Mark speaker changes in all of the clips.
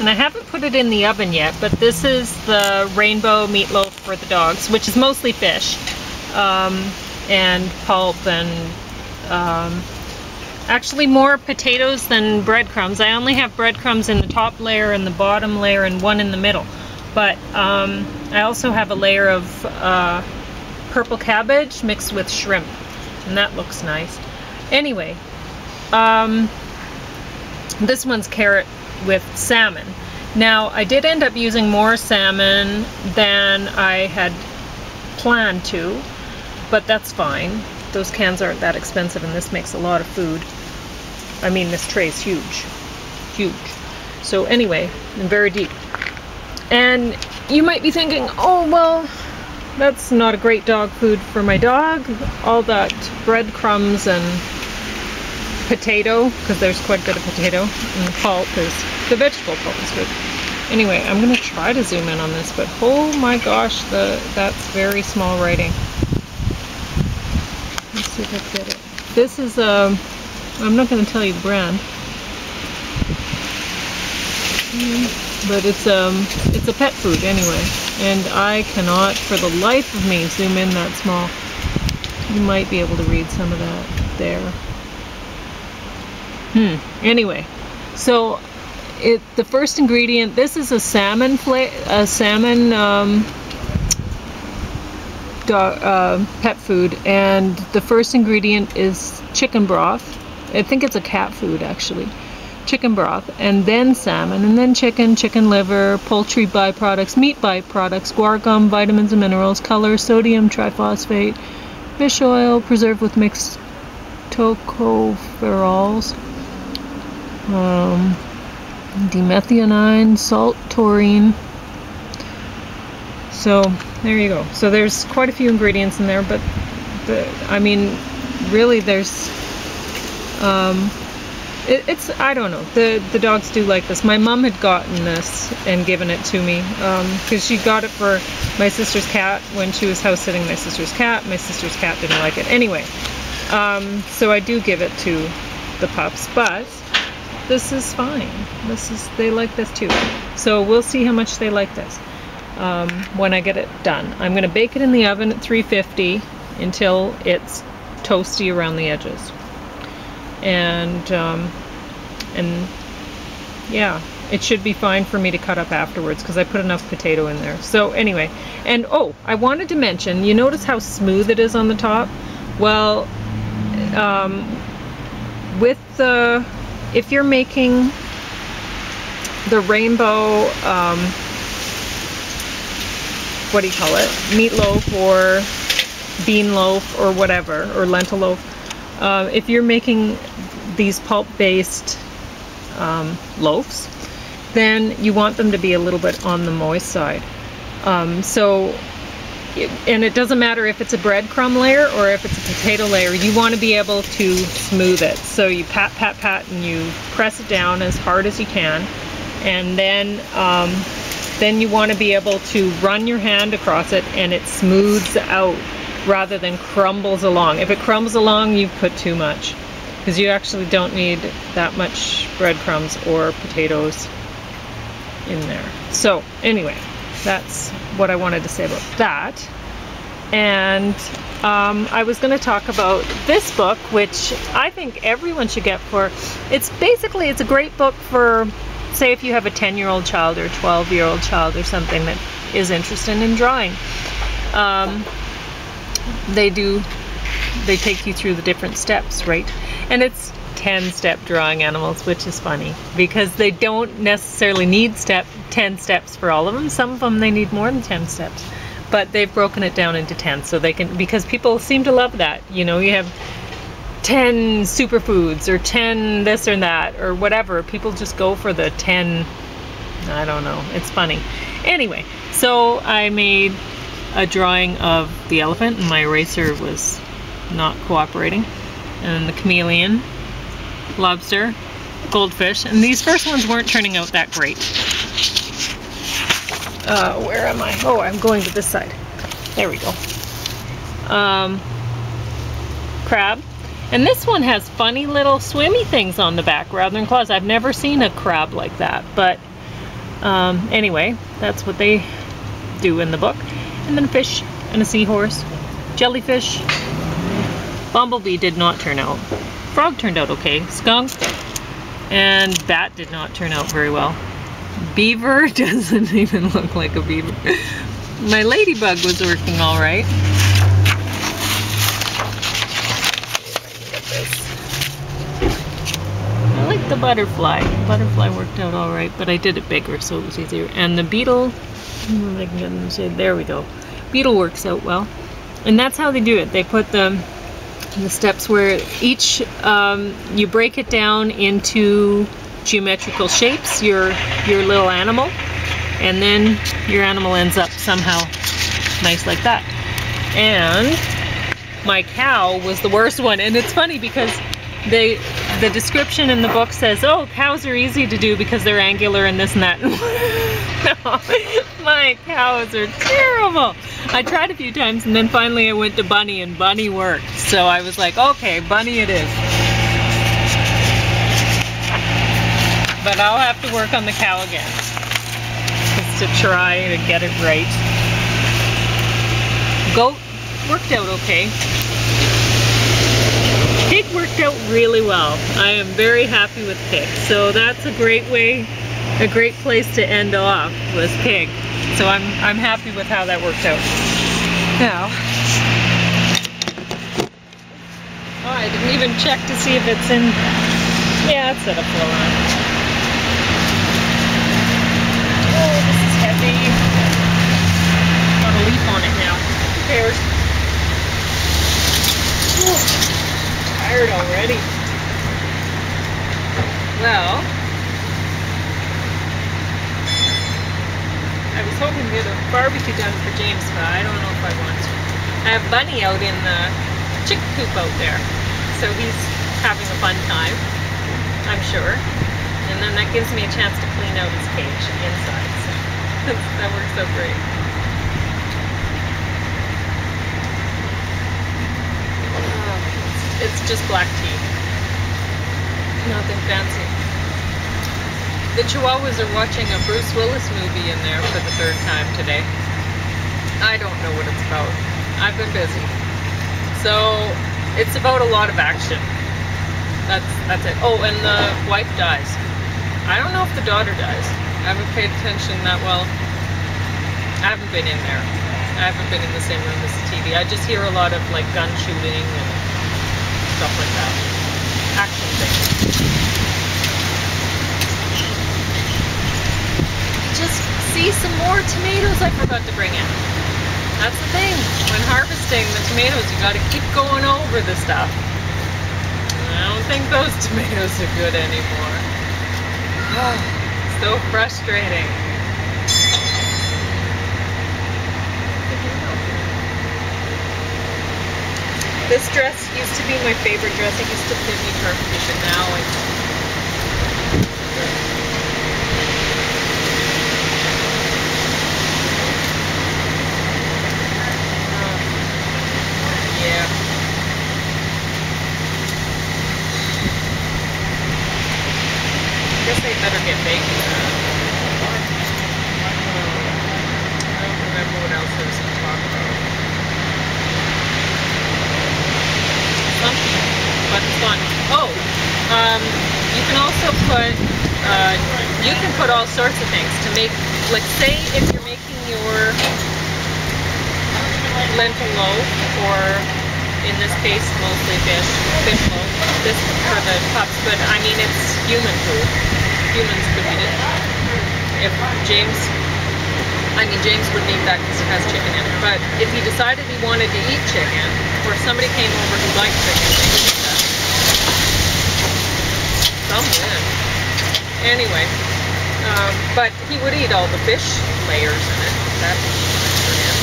Speaker 1: And I haven't put it in the oven yet, but this is the rainbow meatloaf for the dogs, which is mostly fish and pulp and actually more potatoes than breadcrumbs. I only have breadcrumbs in the top layer and the bottom layer and one in the middle. But I also have a layer of purple cabbage mixed with shrimp, and that looks nice. Anyway, this one's carrot with salmon. Now, I did end up using more salmon than I had planned to, but that's fine. Those cans aren't that expensive, and this makes a lot of food. I mean, this tray is huge, huge. So anyway, and very deep. And you might be thinking, oh, well, that's not a great dog food for my dog. All that breadcrumbs and potato, because there's quite a bit of potato, and pulp is, the vegetable pulp is good. Anyway, I'm going to try to zoom in on this, but oh my gosh, that's very small writing. Let's see if I can get it. This is I'm not going to tell you the brand, but it's a pet food anyway, and I cannot for the life of me zoom in that small. You might be able to read some of that there. Anyway, so the first ingredient, this is a salmon pet food, and the first ingredient is chicken broth. I think it's a cat food actually. Chicken broth, and then salmon, and then chicken liver, poultry byproducts, meat byproducts, guar gum, vitamins and minerals, color, sodium triphosphate, fish oil, preserved with mixed tocopherols, dimethionine, salt, taurine. So there you go. So there's quite a few ingredients in there, but I mean, really, there's it's I don't know. The dogs do like this. My mom had gotten this and given it to me because she got it for my sister's cat when she was house sitting my sister's cat. My sister's cat didn't like it anyway. So I do give it to the pups, but this is fine. They like this too. So we'll see how much they like this when I get it done. I'm going to bake it in the oven at 350 until it's toasty around the edges. And yeah, it should be fine for me to cut up afterwards because I put enough potato in there. So anyway, and oh, I wanted to mention, you notice how smooth it is on the top? Well, if you're making the rainbow, what do you call it? Meatloaf or bean loaf or whatever, or lentil loaf. If you're making these pulp-based loaves, then you want them to be a little bit on the moist side. And it doesn't matter if it's a breadcrumb layer or if it's a potato layer, you want to be able to smooth it. So you pat, and you press it down as hard as you can, and then you want to be able to run your hand across it and it smooths out rather than crumbles along. If it crumbles along, you've put too much, because you actually don't need that much breadcrumbs or potatoes in there. So anyway, that's what I wanted to say about that. And I was going to talk about this book, which I think everyone should get for, it's a great book for, say, if you have a 10-year-old child or 12-year-old child or something that is interested in drawing. They take you through the different steps, right? And it's 10-step drawing animals, which is funny because they don't necessarily need 10 steps for all of them. Some of them they need more than 10 steps, but they've broken it down into 10 so they can, because people seem to love that. You know, you have 10 superfoods or 10 this or that or whatever. People just go for the 10, I don't know, it's funny. Anyway, so I made a drawing of the elephant and my eraser was not cooperating, and the chameleon, lobster, goldfish, and these first ones weren't turning out that great. Where am I? Oh, I'm going to this side. There we go. Crab. And this one has funny little swimmy things on the back rather than claws. I've never seen a crab like that, but Anyway, that's what they do in the book. And then a fish and a seahorse, jellyfish. Bumblebee did not turn out. Frog turned out okay. Skunk and bat did not turn out very well. Beaver doesn't even look like a beaver. My ladybug was working all right. I like the butterfly. The butterfly worked out all right, but I did it bigger so it was easier. And the beetle, I can get them to say, there we go. Beetle works out well. And that's how they do it. They put the steps where each, you break it down into geometrical shapes, your little animal, and then your animal ends up somehow nice like that. And my cow was the worst one, and it's funny because the description in the book says, oh, cows are easy to do because they're angular and this and that. No, my cows are terrible. I tried a few times and then finally I went to bunny and bunny worked. So I was like, okay, bunny it is. But I'll have to work on the cow again, just to try to get it right. Goat worked out okay. Pig worked out really well. I am very happy with pig. So that's a great way, a great place to end off was pig. So I'm happy with how that worked out. Now, oh, I didn't even check to see if it's in. Yeah, it's set up well on. Oh, this is heavy. Got a leaf on it now. Who cares? Ooh. Tired already. Well, I was hoping to get a barbecue done for James, but I don't know if I want to. I have Bunny out in the chick coop out there, so he's having a fun time, I'm sure. And then that gives me a chance to clean out his cage inside, so that works out great. It's just black tea. Nothing fancy. The Chihuahuas are watching a Bruce Willis movie in there for the 3rd time today. I don't know what it's about. I've been busy. So, it's about a lot of action. That's it. Oh, and the wife dies. I don't know if the daughter dies. I haven't paid attention that well. I haven't been in there. I haven't been in the same room as the TV. I just hear a lot of like gun shooting and stuff like that. Action things. Just see some more tomatoes I forgot to bring in. That's the thing. When harvesting the tomatoes, you gotta keep going over the stuff. I don't think those tomatoes are good anymore. Oh, so frustrating. This dress used to be my favorite dress. It used to fit me perfectly, but now yeah. I guess I better get baking. I don't remember what else there was to talk about. Something, but it's fun. Oh, you can also put, you can put all sorts of things to make, like say if you're making your lentil loaf, or in this case mostly fish loaf, this for the pups, but I mean it's human food. Humans could eat it. If James wouldn't eat that because it has chicken in it, but if he decided he wanted to eat chicken, or somebody came over who liked chicken, they would eat that. Some would. Anyway, but he would eat all the fish layers in it. That would be nice for him.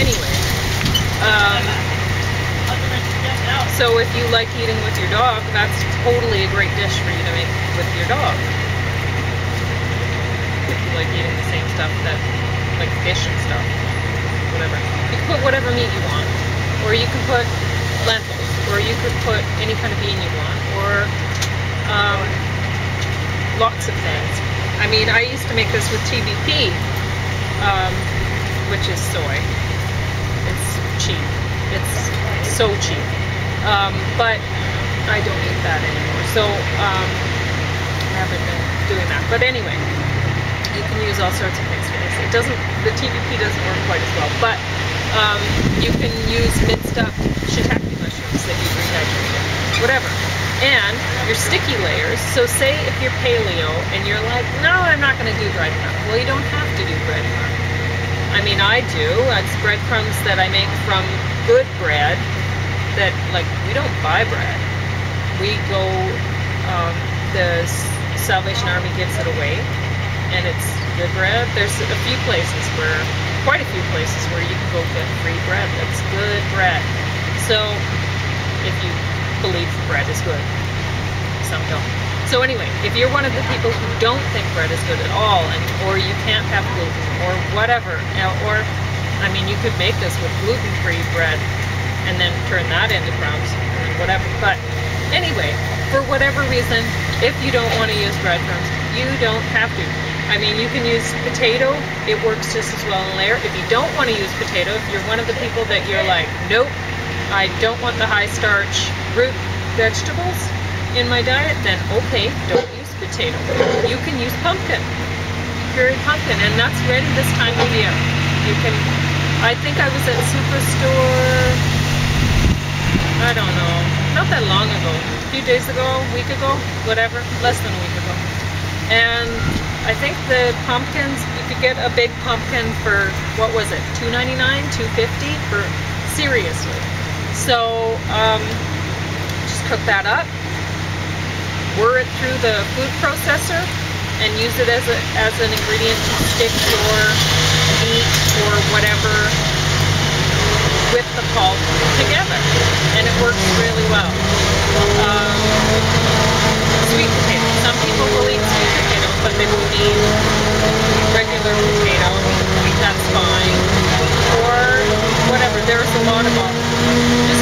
Speaker 1: Anyway, so if you like eating with your dog, that's totally a great dish for you to make with your dog. If you like eating the same stuff that, like fish and stuff, whatever. You can put whatever meat you want, or you can put lentils, or you could put any kind of bean you want, or lots of things. I mean, I used to make this with TBP, which is soy. It's cheap. It's so cheap. But I don't eat that anymore. So I haven't been doing that. But anyway, you can use all sorts of things for this. It doesn't, the TBP doesn't work quite as well. But you can use minced up shiitake mushrooms that you rehydrated, whatever. And your sticky layers, so say if you're paleo and you're like, no, I'm not going to do breadcrumbs. Well, you don't have to do breadcrumbs. I mean, I do. It's breadcrumbs that I make from good bread that, like, we don't buy bread. We go, the Salvation Army gives it away, and it's good bread. There's a few places where, quite a few places where you can go get free bread that's good bread. So, if you believe bread is good. Some don't. So anyway, if you're one of the people who don't think bread is good at all, or you can't have gluten, or whatever, or, I mean, you could make this with gluten-free bread, and then turn that into crumbs, and whatever. But anyway, for whatever reason, if you don't want to use breadcrumbs, you don't have to. I mean, you can use potato, it works just as well in layer. If you don't want to use potato, if you're one of the people that you're like, nope, I don't want the high starch root vegetables in my diet, then okay, don't use potato. You can use pumpkin, pureed pumpkin, and that's ready this time of year. You can, I think I was at Superstore, I don't know, not that long ago, a few days ago, a week ago, whatever, less than a week ago. And I think the pumpkins, you could get a big pumpkin for, what was it, $2.99, $2.50 for, seriously. So, just cook that up, whir it through the food processor, and use it as an ingredient to stick your meat or whatever with the pulp together, and it works really well. Sweet potato. Some people will eat sweet potato, but they will eat regular potato. That's fine. Or whatever. There's a lot of options.